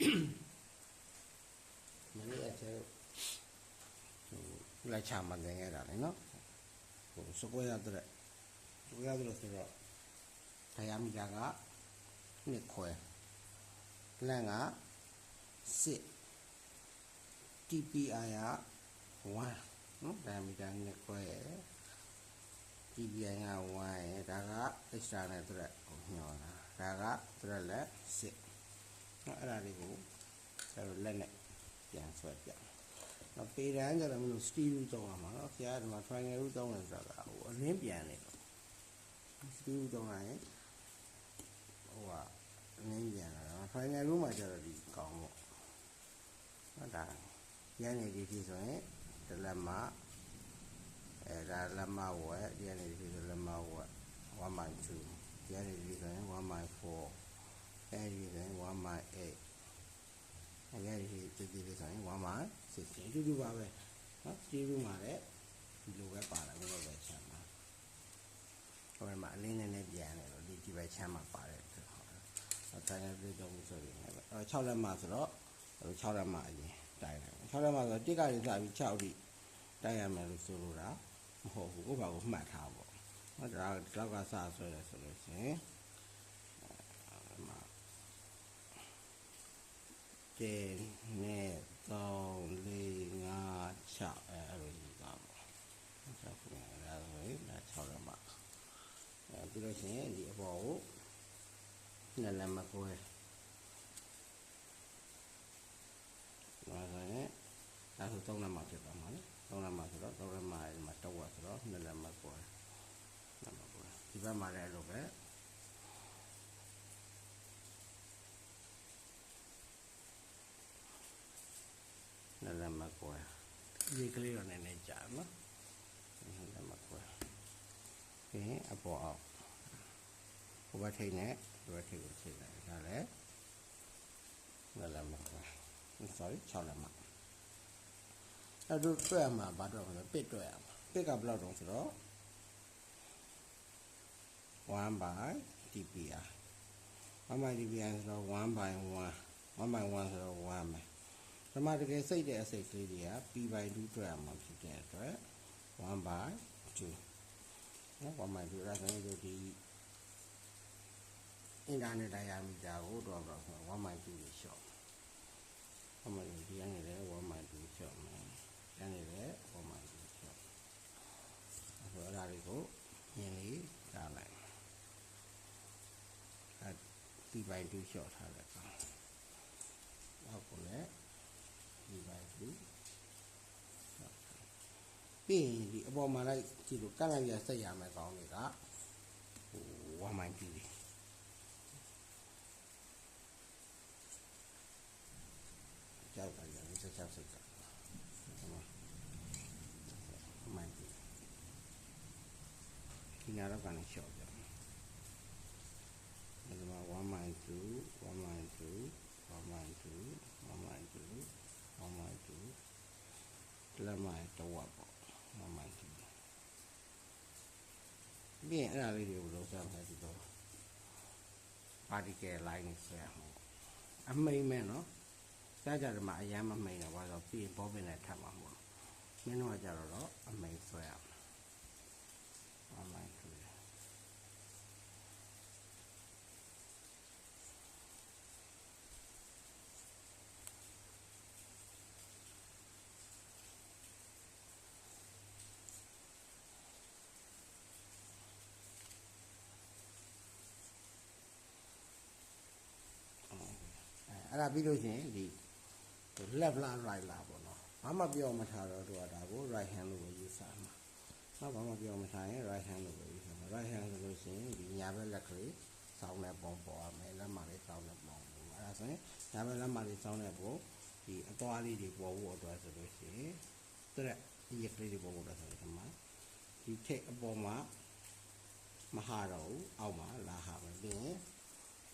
မနေ့ကကျလိုက်ချမှသင်ခဲ့တာလေနော်ဟိုစကွဲရတဲ့ဆိုတော့diameter က2ခွဲ length က6 TPI က1နော် diameter 2ခွဲ TPI က1ရယ်ဒါက extra နဲ့တဲ့ကိုညှော်တာဒါကတဲ့လက်6နော်အဲ့ဒါလေးကိုကျတော့လက်နဲ့ပြန်ဆွဲပြနော်ပေတန်းကျတော့မလို့ steel သုံးရမှာနော်ဆရာကဒီမှာ triangle သုံးတယ်ဆိုတာဟိုအလင်းပြန်နေတော့ steel သုံးလိုက်ရင်ဟိုကအလင်းပြန်လာတာ triangle မှာကျတော့ဒီကောင်းပေါ့နော်ဒါရန်နေဒီဖြစ်ဆိုရင်ဒီလက်မဒါလက်မဝက်ရန်နေဒီဖြစ်ဆိုလက်မဝက် 1/2 ရန်နေဒီဆိုရင် 1/4 အဲဒီဆိုရင် 1/8အဲဒီဒီဆိုရင် 1/6 အတူတူပါပဲနော် steel မှာလည်းဒီလိုပဲပါတာဘယ်လိုပဲချမ်းပါဟိုမှာအလင်းနဲ့ပြန်နေတော့ဒီပဲချမ်းမှာပါတယ်တိုင်းရပြည်တော်ဆိုရင်6လက်မဆိုတော့6လက်မအရင်တိုင်းတယ်6လက်မဆိုတော့1ကနေစပြီး6ထိတိုင်းရမယ်လို့ဆိုလိုတာမဟုတ်ဘူးဥပမာကိုမှတ်ထားပေါ့နော်ဒါတော့ကစဆွဲတယ်ဆိုလို့ရှိရင်1 2 3 4 5 6အဲ့လိုယူတာပေါ့6ခုနဲ့ဒါဆိုရင်ဒါ6လက်မပြီးလို့ရှိရင်ဒီအပေါ်ကိုနှစ်လက်မကွဲဒါဆိုရင်ဒါဆို3လက်မဖြစ်သွားမှာလေ3လက်မဆိုတော့3လက်မဒီမှာတစ်ဝက်ဆိုတော့နှစ်လက်မကွဲဒီဘက်မှာလည်းအဲ့လိုပဲနှစ်လက်မကွဲဒီကလေးတော့နည်းနည်းကြာနော်နှစ်လက်မကွဲပြီးရင်အပေါ်အောက်ဟိုဘက်ထိပ်နဲ့ဒီဘက်ထိပ်ကိုချိန်လိုက်ဒါလည်းနှစ်လက်မကွဲ sorry 6လက်မအဲ့တို့တွဲရမှာဘာတော့လဲပစ်တွဲရမှာပစ်ကဘယ်လောက်တုံးဆိုတော့1/dpi 1/dpi ဆိုတော့1/1 1/1ဆိုတော့1ပဲဒီမှာတကယ်စိတ်တဲ့အစိတ်ကလေးတွေက p/2 တွဲရမှာဖြစ်တဲ့အတွက်1/2နော်1/2အဲ့ဒါဆိုရင်ဒီinternet diameter ကိုတော့1/2ကိုရှော့1/2ဒီအနေနဲ့1/2ရှော့မယ်ဒီအနေနဲ့1/2ရှော့အဲ့ဒါလေးကိုမြင်လေးကြားလိုက်အဲ့p/2ရှော့ထားလိုက်ပါဟုတ်ကိုလည်းp/2ပြီးရင်ဒီအပေါ်မှာလိုက်ကြည့်လို့ကန့်လိုက်ရစိတ်ရမယ်ကောင်းတွေကဟို1/2ကြောက်တာရင်းချက်စိတ်ကဒီနာတော့ကနေရှော့ပြဒီမှာ1/2 လက်မတော့ဝတ်ပေါ့1/2ပြီးရင်အဲ့ဒါလေးတွေကိုလုံးစမ်းမယ်ဒီတော့ particle line နဲ့ဆွဲရမှာအမိမ့်မဲ့နော်ကြားကြတယ်မှာအရန်မမိန်တော့ဘာလို့ပြီးရင်ဘောပင်နဲ့ထပ်မှာမဟုတ်မင်းတို့ကကြတော့အမိန်ဆွဲရမှာ1/2အဲ့ဒါပြီးလို့ရှိရင်ဒီ left လား right လားပေါ့နော်ဘာမှပြောမထားတော့တို့ကဒါကို right hand လို့ပဲယူဆမှာနော်ဘာမှပြောမထားရင် right hand လို့ပဲယူဆမှာ right hand ဆိုလို့ရှိရင်ဒီညာဘက်လက်ကလေးစောင်းတဲ့ပုံပေါ်ရမယ်လက်မလေးစောင်းတဲ့ပုံပေါ်အဲ့ဒါဆိုရင်ညာဘက်လက်မလေးစောင်းတဲ့ပုံဒီအသွားလေးတွေပေါ်ဖို့အတွက်ဆိုလို့ရှိရင်တဲ့ဒီကလေးတွေပေါ်ဖို့အတွက်ဆိုဒီမှာဒီထိပ်အပေါ်မှာမဟာတော့ဘူးအောက်မှာလာဟာပဲပြီးရင်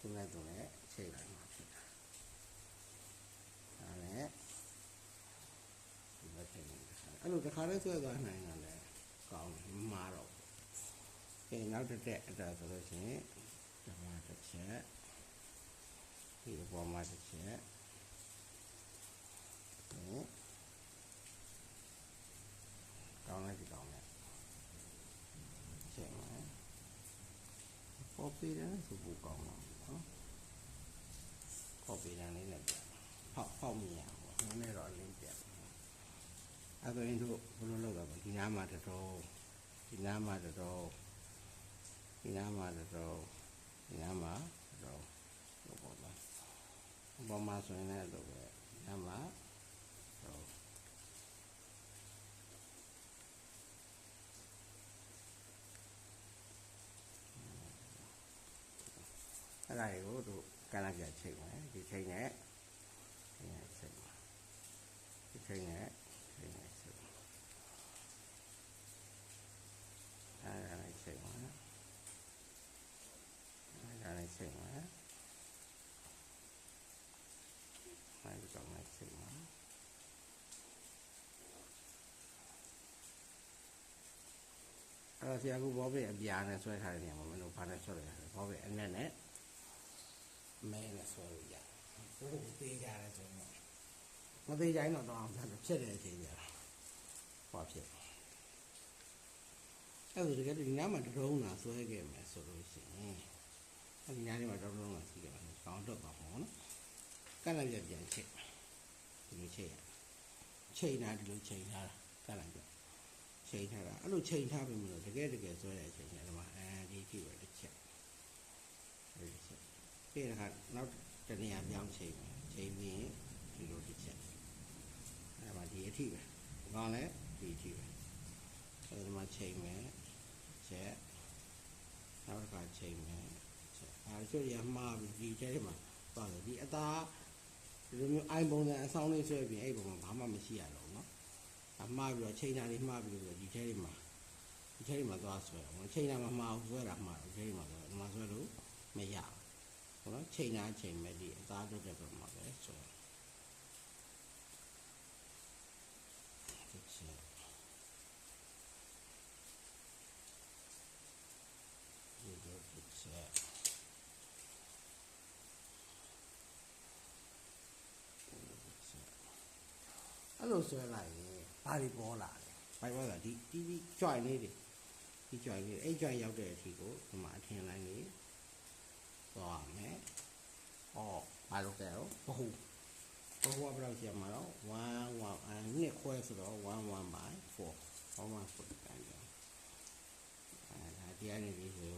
သူနဲ့ချိန်လိုက်မှာဖြစ်တာအဲ့ဒါဒီဘက်ထိပ်နေအဲ့လိုတစ်ခါလေးဆွဲသွားနိုင်တာလည်းကောင်းတယ်မမာတော့ဘူးနောက်တစ်အဲ့ဒါဆိုလို့ရှိရင်ဒီမှာတစ်ချက်ဒီအပေါ်မှာတစ်ချက် ကောင်းလိုက်ဒီကောင်းနဲ့ချိန်မယ်ပေါ်ပေးတယ်ဆိုပိုကောင်းတော့နော်ပေါ်ပေးတယ်လေးနဲ့ပြန်ဖောက်မြင်ရအောင်နည်းနည်းတော့အလင်းပြန်အဲ့ဒါရင်တို့ဘယ်လိုလုပ်တော့ဒီနားမှာတော့ဒီနားမှာတော့ဒီနားမှာတော့ဒီနားမှာတော့ဘောပါဘောမှာဆိုရင်လည်းတော့ပဲဒီနားမှာတော့အဲ့ဒါကိုတို့ကန့်လိုက်ကြချိန်မယ်ဒီချိန်နဲ့ချိန်ပါဒီချိန်နဲ့ချိန်ပါအဲ့ဒါလေးချိန်ပါအဲ့ဒါလေးချိန်ပါအဲ့ဒီကောင်လေးချိန်ပါအဲ့ဆရာကဘောပဲအပြာနဲ့ဆွဲထားတဲ့နေရာမှာမလို့ဘာနဲ့ဆွဲရလဲဘောပဲအနဲ့နဲ့မဲနဲ့ဆွဲလို့ရတယ်ဘိုးသေးကြတယ်ဆိုတော့မသေးကြရင်တော့အောင်ဖြစ်တဲ့အချိန်ကြတာဟောဖြစ်အဲ့ဒါတကယ်ဒီနားမှာတုံးလာဆွဲခဲ့မယ်ဆိုလို့ရှိရင်အဲ့ဒီနားလေးမှာတုံးလာရှိခဲ့မယ်ကောင်းတော့ပါဘောနော်ကန့်လိုက်ပြန်ချိန်ဒီလိုချိန်တာဒီလိုချိန်ထားတာကန့်လိုက်ပြန်ချိန်ထားတာအဲ့လိုချိန်ထားပြီမလို့တကယ်ဆွဲတဲ့အချိန်ကျတော့ဒီကြည့်ပဲတစ်ချက်ပြီးတော့နောက်တနေရာပြောင်းချိန်ပြီးဒီလိုတစ်ချက်အဲ့ဒါဒီအထိပဲကောင်းလဲဒီအထိပဲအဲ့ဒါမှချိန်မယ်ချက်နောက်တစ်ခါချိန်မယ်ချက်အဲ့ဒါရမှားပြီးဒီထဲမှာပါတယ်ဒီအသားဒီလိုမျိုးအိုင်ပုံစံအဆောင်လေးဆွဲပြီးအဲ့ပုံမှာဘာမှမရှိရတော့နော်အမှားပြီးတော့ချိန်တာလေးမှားပြီးတော့ဒီထဲမှာသွားဆွဲတော့ချိန်တာမမှားဘူးဆွဲတာမှားတော့ဒီထဲမှာဆွဲဒီမှာဆွဲလို့မရဘူးဟုတ်နော်ချိန်တာချိန်မဲ့ဒီအသားတို့တဲ့ပုံမှာပဲဆွဲအဲ့လိုဆွဲလိုက်ရင်ဘာတွေပေါ်လာလဲဘာပေါ်လာဒီကြွိုင်လေးတွေဒီကြွိုင်လေးအဲ့ကြွိုင်ရောက်တဲ့အထိကိုဒီမှာအထင်လိုင်းလေးသွားမယ်ဟောဘာလို့ကြရောဘဟုဘယ်လောက်ကျမှာတော့1နှစ်ခွဲဆိုတော့1 by 4 1 ကန်တယ်ဒါတရားနေပြီဆို1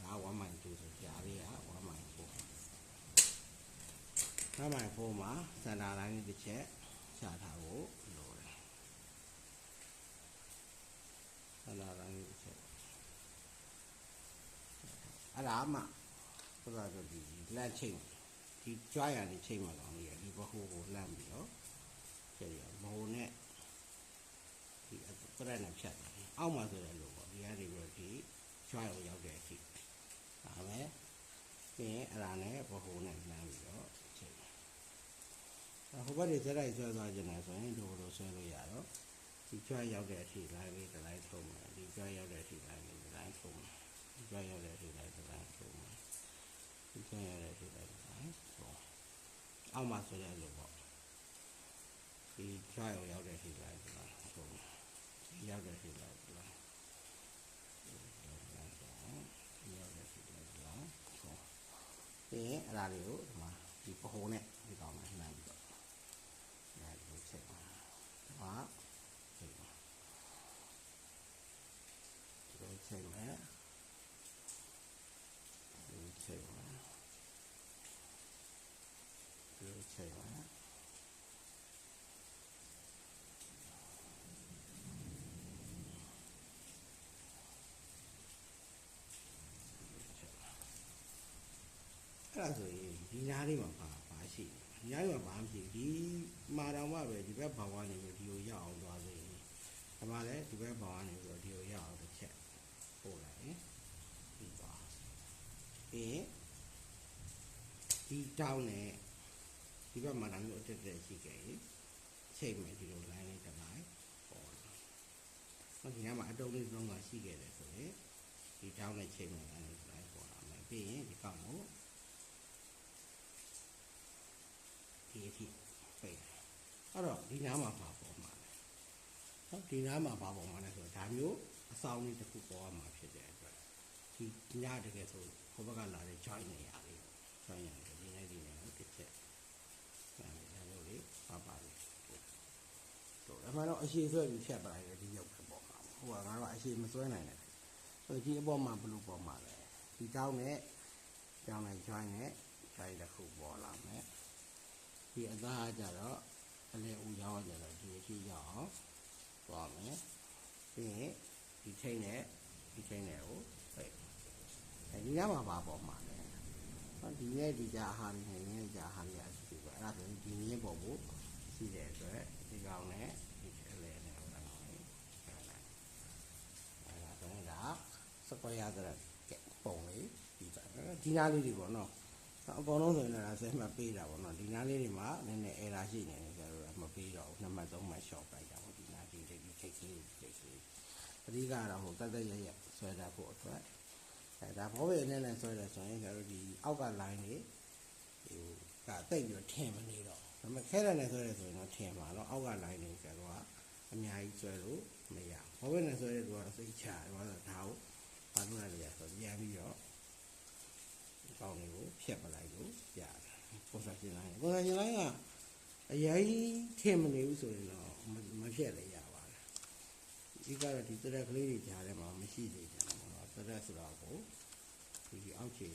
ဒါ1 by 2ဆိုကြာလေးက1 by 4 1 by 4မှာစင်တာလိုင်းတစ်ချက်ချထားဖို့လိုတယ်စင်တာလိုင်းတစ်ချက်အဲ့ဒါမှဘယ်လိုဒီလက်ချိန်ဒီကြွားရတဲ့ချိန်မှာတော့ဒီဘဟုကိုလှမ်းပြီးတော့ကျရဘဟုနဲ့ဒီပရက်နဲ့ဖြတ်တယ်အောက်မှာဆိုတဲ့လိုပေါ့ဒီကနေပြီးတော့ဒီကြွားရောက်တဲ့အထိဒါပဲပြီးရင်အဲ့ဒါနဲ့ဘဟုနဲ့လှမ်းပြီးတော့ချိန်ဟိုဘက်တွေစက်လိုက်ဆွဲသွားခြင်းနဲ့ဆိုရင်ဒီလိုဆွဲလို့ရတော့ဒီကြွားရောက်တဲ့အထိလိုင်းလေးတစ်လိုင်းထုံးမယ်ဒီကြွားရောက်တဲ့အထိလိုင်းလေးတစ်လိုင်းထုံးမယ်ဒီကြွားရောက်တဲ့အထိလိုင်းတစ်လိုင်းထုံးမယ်ဒီကြွားရောက်တဲ့အထိလိုင်းတစ်လိုင်းထုံးအောက်မှာဆိုတဲ့လိုပေါ့ဒီကြွားရောက်တဲ့အထိလိုင်းတစ်လိုင်းထုံးရောက်တဲ့အထိလိုင်းတစ်လိုင်းပြီးရင်အဲ့ဒါလေးကိုဒီမှာဒီပဟုံးနဲ့ဒီကောင်နဲ့နှမ်းပြီးတော့ဒါဒီချက်ပါဟာဒီချက်မယ်ဒီချက်မယ်ဒီချက်မယ်အဲ့ဒါဆိုရင်ဒီနားလေးမှာပါရှိဒီနားလေးမှာဘာမှမရှိဒီမာတော်မှပဲဒီဘက်ဘောင်ကနေပြီးဒီကိုရောက်အောင်သွားစေဒါမှလည်းဒီဘက်ဘောင်ကနေပြီးတော့ဒီကိုရောက်အောင်တစ်ချက်ပို့လိုက်ပြီးသွားပြီးရင်ဒီတောင်းနဲ့ဒီဘက်မှာလည်းအတက်တက်ရှိခဲ့ရင်ချိန်မယ်ဒီလို line လေးတစ်လိုက်ပေါ်လာဒီနားမှာအတုံးလေးသုံးပါရှိခဲ့တယ်ဆိုရင်ဒီတောင်းနဲ့ချိန်မယ် line လေးတစ်လိုက်ပေါ်လာမယ်ပြီးရင်ဒီကောင်ကိုဒီအထိပိတ် အဲ့တော့ဒီနားမှာပါပေါ်မှာနော်ဒီနားမှာပါပေါ်မှာလဲဆိုတော့ဒါမျိုးအဆောင်လေးတစ်ခုပေါ်ရမှာဖြစ်တဲ့အတွက်ဒီညတကယ်ဆိုဟိုဘက်ကလာတဲ့ join နေရလေး join ရတယ်ဒီနေ့တစ်ချက်ဒါမျိုးလေးပါလေးဆိုတော့အမှန်တော့အရှိဆွဲပြီးဖြတ်ပလိုက်တယ်ဒီရုပ်ပဲပေါ်မှာဟိုကငါတို့အရှိမဆွဲနိုင်တယ်ဆိုဒီအပေါ်မှာဘလို့ပေါ်မှာလဲဒီတောင်းနဲ့ကြောင်းနဲ့ join နဲ့ join တစ်ခုပေါ်လာမယ်ဒီအသားကြတော့အလဲဦးရောင်းကြတော့ဒီအရှိရောက်အောင်သွားမယ်ပြီးရင်ဒီထိန်းနဲ့ကိုဒီကမှာပါပေါ်မှာလဲဒီနဲ့ဒီကြအာဟာရနဲ့ဒီနဲ့ကြအာဟာရအရှိပဲအဲ့ဒါဆိုရင်ဒီနည်းပေါ်ဖို့ရှိတဲ့အတွက်ဒီကောင်နဲ့ဒီအလဲနဲ့ဟိုကောင်လေးအဲ့ဒါဆိုရင်ဒါစကွဲရတဲ့ပုံလေးဒီနားလေးတွေပေါ့နော်အကုန်လုံးဆိုရင်လည်းဆဲမှပေးတာပေါ့နော်ဒီနားလေးတွေမှာနည်းနည်း error ရှိနေတယ်ဆိုတော့မပေးတော့ဘူး2မှတ်3မှတ် short လိုက်တာပေါ့ဒီနားလေးတွေချိတ်ကလေးအဓိကတော့ဟိုတက်ရဆွဲတာဖို့အတွက်ဒါဘောပဲနဲ့ဆွဲတယ်ဆိုရင်ကျွန်တော်တို့ဒီအောက်က line တွေဟိုကတိတ်ပြီးထင်မနေတော့ဒါပေမဲ့ခဲတယ်နဲ့ဆွဲတယ်ဆိုရင်တော့ထင်မှာတော့အောက်က line တွေကျတော့အများကြီးဆွဲလို့မရဘောပဲနဲ့ဆွဲတဲ့သူကစိတ်ချတယ်ဘာလို့ဒါကိုဘာလို့လဲဆိုတော့ပြန်ပြီးတော့ကောင်းတွေကိုဖြတ်ပလိုက်လို့ရတယ်position line ကအရင်ထင်မနေဘူးဆိုရင်တော့မဖြတ်လည်းရပါတယ်ဒီကတော့ဒီသရက်ကလေးတွေကြားထဲမှာမရှိသေးကြဘူးပေါ့နော်သရက်ဆိုတော့ကိုဒီအောက်ခြေ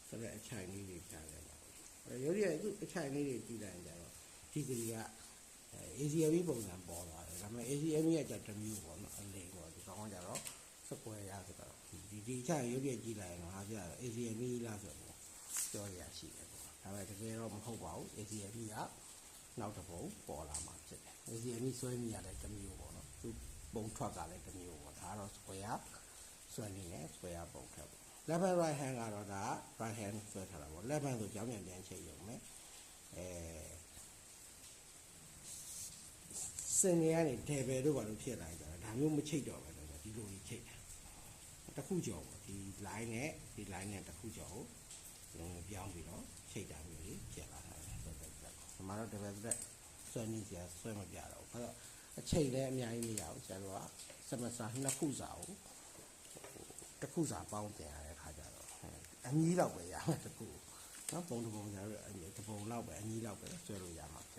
သရက်အချိုင်လေးတွေကြားထဲမှာရုပ်ရည်သူ့အချိုင်လေးတွေကြည့်လိုက်ကြတော့ဒီကလေးကACMB ပုံစံပေါ်လာတယ်ဒါပေမဲ့ ACMB ကကြတစ်မျိုးပေါ့နော်အလိမ်ပေါ့ဒီကောင်ကကြတော့စကွဲရဆိုတော့ဒီအချိုင်ရုပ်ရည်ကြည့်လိုက်ရင်တော့ဟာပြ ACMB လားဆိုတော့ပြောရရှိတယ်ပေါ့ဒါပေမဲ့တကယ်တော့မဟုတ်ပါဘူး ACMB ကနောက်တစ်ပုံပေါ်လာမှာဖြစ်တယ် ACMB ဆွဲမိရတယ်တစ်မျိုးပေါ့နော်သူပုံထွက်ကလည်းတစ်မျိုးပေါ့ဒါကတော့ square ဆွဲနေတယ် square ပုံထက်ပေါ့ left hand right hand ကတော့ဒါ right hand ဆွဲထားတာပေါ့ left hand ဆိုကြောင်းပြန်ချိန်ရုံပဲစင်နေကနေ table တို့ဘာလို့ဖြစ်လာကြတာဒါမျိုးမချိတ်တော့ပဲဒီလိုကြီးချိတ်တာတစ်ခုကျော်ပေါ့ဒီ line နဲ့ဒီ line နဲ့တစ်ခုကျော်ကိုပြောင်းပြီးတော့ချိတ်တာမျိုးကြီးဖြစ်လာတာပဲဒီမှာတော့ table တက်ဆွဲနေကြဆွဲမပြတော့ဘူးအဲ့တော့အချိန်လည်းအများကြီးမရဘူးဆရာတို့ကစမစာနှစ်ခုစာကိုတစ်ခုစာပေါင်းတင်ရတဲ့ခါကျတော့အညီးလောက်ပဲရမယ်တစ်ခုနော်ပုံတစ်ပုံကျတော့တစ်ပုံလောက်ပဲအညီးလောက်ပဲဆွဲလို့ရမှာဖြစ်